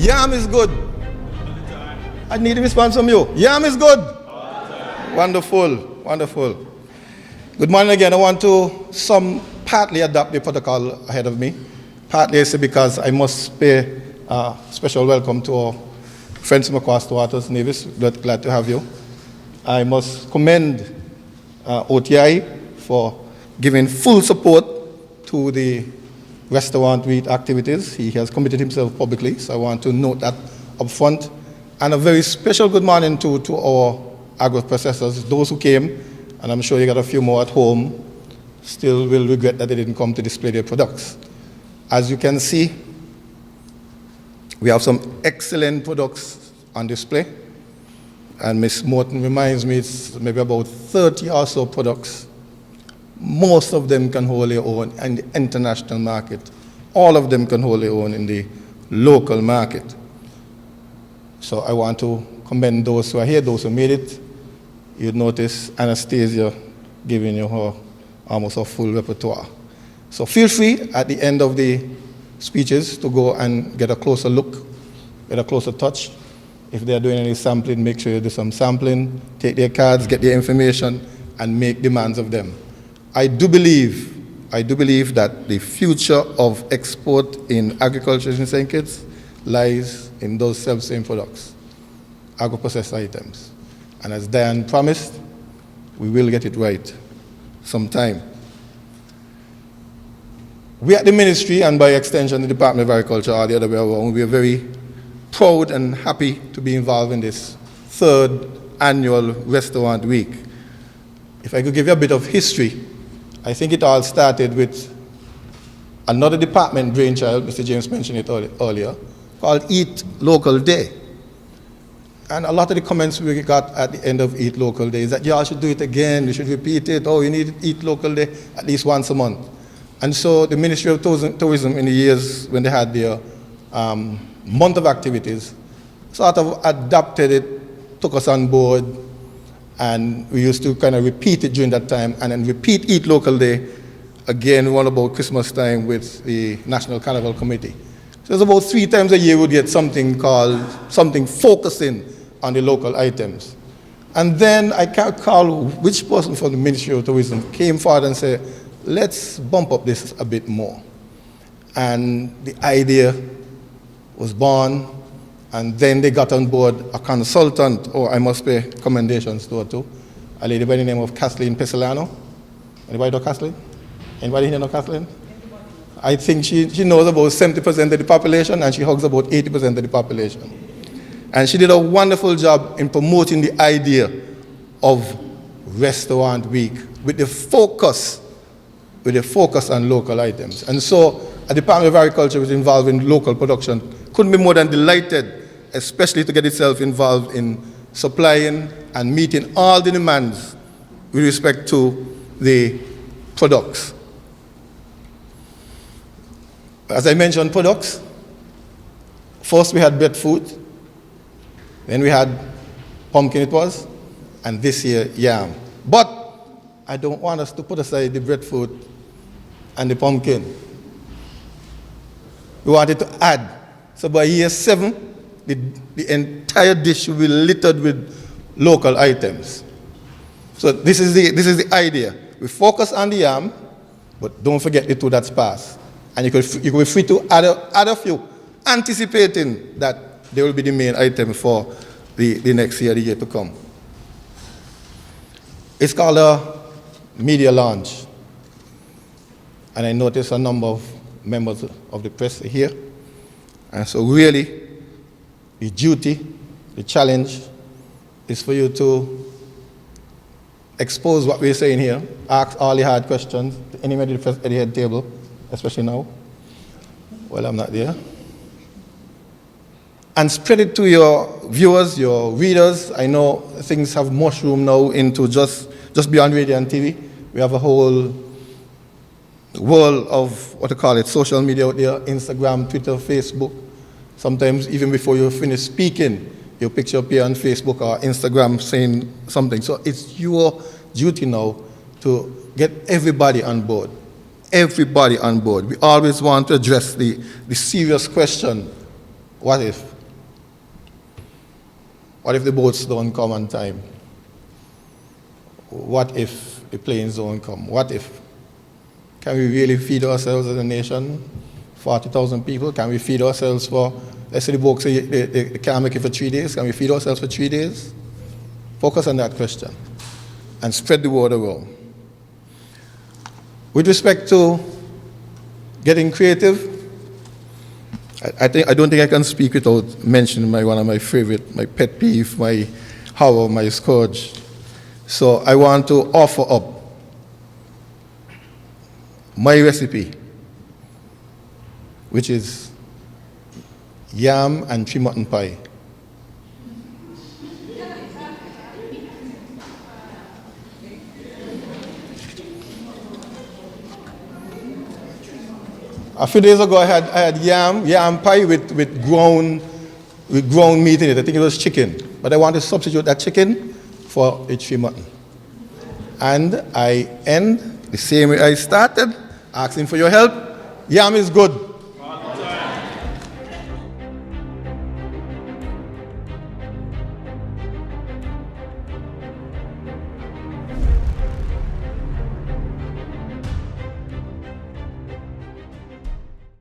Yam is good. I need a response from you. Yam is good. Wonderful, wonderful. Good morning again. I want to partly adopt the protocol ahead of me. Partly it's because I must pay a special welcome to our friends from across the waters, Nevis. Glad to have you. I must commend OTI for giving full support to the restaurant week activities. He has committed himself publicly, so I want to note that up front. And a very special good morning to our agro-processors, those who came, and I'm sure you got a few more at home, still will regret that they didn't come to display their products. As you can see, we have some excellent products on display, and Ms. Morton reminds me it's maybe about 30 or so products. Most of them can hold their own in the international market. All of them can hold their own in the local market. So I want to commend those who are here, those who made it. You'd notice Anastasia giving you her almost a full repertoire. So feel free at the end of the speeches to go and get a closer look, get a closer touch. If they're doing any sampling, make sure you do some sampling, take their cards, get their information, and make demands of them. I do believe that the future of export in agriculture in St. Kitts lies in those self-same products, agro-processed items. And as Diane promised, we will get it right sometime. We at the ministry, and by extension the Department of Agriculture, or the other way around, we are very proud and happy to be involved in this third annual Restaurant Week. If I could give you a bit of history, I think it all started with another department brainchild, Mr. James mentioned it earlier, called Eat Local Day. And a lot of the comments we got at the end of Eat Local Day is that y'all should do it again, you should repeat it, oh, you need to Eat Local Day at least once a month. And so the Ministry of Tourism in the years when they had their month of activities, sort of adapted it, took us on board, and we used to kind of repeat it during that time, and then repeat Eat Local Day again all about Christmas time with the National Carnival Committee. So it's about 3 times a year we'd get something focusing on the local items. And then I can't recall which person from the Ministry of Tourism came forward and said, let's bump up this a bit more. And the idea was born, and then they got on board a consultant, I must pay commendations to her too, a lady by the name of Kathleen Pesolano. Anybody know Kathleen? Anybody here know Kathleen? I think she knows about 70% of the population, and she hugs about 80% of the population. And she did a wonderful job in promoting the idea of Restaurant Week with the focus on local items. And so the Department of Agriculture was involved in local production. Couldn't be more than delighted, especially to get itself involved in supplying and meeting all the demands with respect to the products. As I mentioned, products. First we had breadfruit, then we had pumpkin it was, and this year yam. But I don't want us to put aside the breadfruit and the pumpkin. We wanted to add. So by year 7, the entire dish will be littered with local items. So this is the idea. We focus on the yam, but don't forget the 2 that's passed. And you could be free to add a few, anticipating that they will be the main item for the next year, the year to come. It's called a media launch. And I noticed a number of members of the press here. And so really, the duty, the challenge is for you to expose what we're saying here, ask all the hard questions to anybody at the head table, especially now. Well, I'm not there. And spread it to your viewers, your readers. I know things have mushroomed now into just beyond radio and TV. We have a whole world of, social media out there, Instagram, Twitter, Facebook. Sometimes even before you finish speaking, your picture appear on Facebook or Instagram saying something. So it's your duty now to get everybody on board. Everybody on board. We always want to address the serious question, what if? What if the boats don't come on time? What if the planes don't come? What if? Can we really feed ourselves as a nation? 40,000 people? Can we feed ourselves for, let's say the boat say they can't make it for 3 days. Can we feed ourselves for 3 days? Focus on that question and spread the word around. With respect to getting creative, I don't think I can speak without mentioning one of my favorite, my pet peeve, my horror, my scourge. So I want to offer up my recipe, which is yam and tree mutton pie. A few days ago, I had yam pie with ground meat in it. I think it was chicken, but I want to substitute that chicken for a tree mutton. And I end the same way I started, asking for your help. Yam is good.